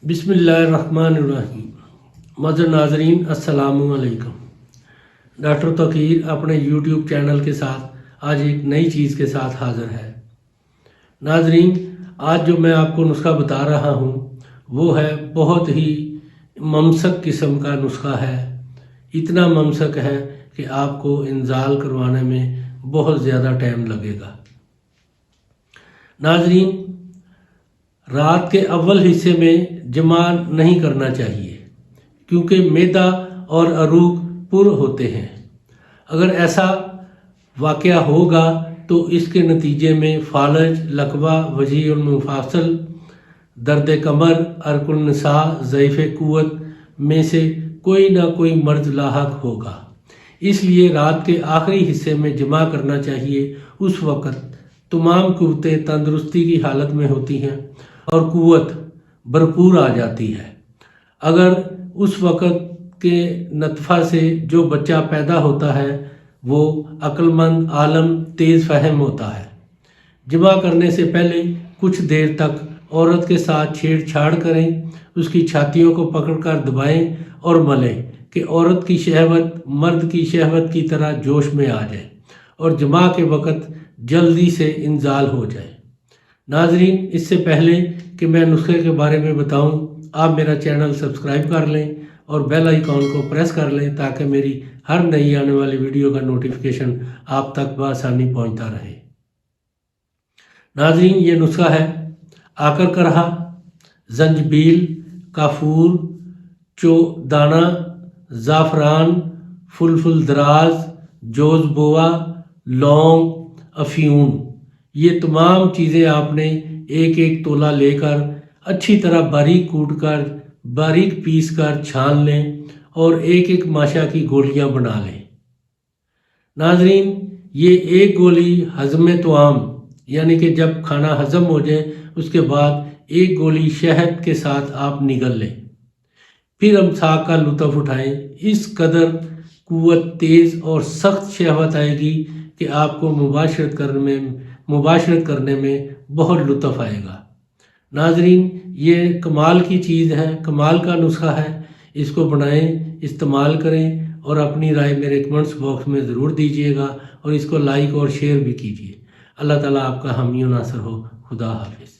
बिस्मिल्लाहिर्रहमानिर्रहीम। मज़र नाजरीन अस्सलामु अलैकुम। डॉक्टर तौकीर अपने यूट्यूब चैनल के साथ आज एक नई चीज़ के साथ हाज़िर है। नाजरीन, आज जो मैं आपको नुस्खा बता रहा हूँ वो है बहुत ही ममसक किस्म का नुस्खा है। इतना ममसक है कि आपको इंजाल करवाने में बहुत ज़्यादा टाइम लगेगा। नाजरीन, रात के अव्वल हिस्से में जमा नहीं करना चाहिए क्योंकि मैदा और अरूक पुर होते हैं। अगर ऐसा वाक़या होगा तो इसके नतीजे में फालज, लकवा, वजी और मुफासल, दर्द कमर, अरकुल निसा, ज़ईफ़ कुव्वत में से कोई ना कोई मर्ज लाहक होगा। इसलिए रात के आखिरी हिस्से में जमा करना चाहिए। उस वक़्त तमाम कुव्वतें तंदुरुस्ती की हालत में होती हैं और कुव्वत भरपूर आ जाती है। अगर उस वक़्त के नतफ़ा से जो बच्चा पैदा होता है वो अक्लमंद, आलम, तेज़ फ़हम होता है। जमा करने से पहले कुछ देर तक औरत के साथ छेड़छाड़ करें, उसकी छातियों को पकड़कर दबाएं और मलें कि औरत की शहवत मर्द की शहवत की तरह जोश में आ जाए और जमा के वक़्त जल्दी से इंजाल हो जाए। नाजरीन, इससे पहले कि मैं नुस्खे के बारे में बताऊं, आप मेरा चैनल सब्सक्राइब कर लें और बेल आइकॉन को प्रेस कर लें ताकि मेरी हर नई आने वाली वीडियो का नोटिफिकेशन आप तक बआसानी पहुंचता रहे। नाजरीन, ये नुस्खा है आकर करहा, जंजबील, काफूर, चोदाना, ज़ाफ़रान, फुलफुल दराज, जोज़ बोआ, लौंग, अफ्यून। ये तमाम चीज़ें आपने एक एक तोला लेकर अच्छी तरह बारीक कूटकर, बारीक पीस कर छान लें और एक एक माशा की गोलियां बना लें। नाजरीन, ये एक गोली हज़म तवाम यानी कि जब खाना हज़म हो जाए उसके बाद एक गोली शहद के साथ आप निगल लें। फिर हम साग का लुत्फ़ उठाएं। इस कदर कुव्वत, तेज़ और सख्त शहवत आएगी कि आपको मुबाशरत करने में बहुत लुत्फ़ आएगा। नाजरीन, ये कमाल की चीज़ है, कमाल का नुस्खा है। इसको बनाएं, इस्तेमाल करें और अपनी राय मेरे कमेंट्स बॉक्स में ज़रूर दीजिएगा और इसको लाइक और शेयर भी कीजिए। अल्लाह ताला आपका हामी और नासर हो। खुदा हाफिज़।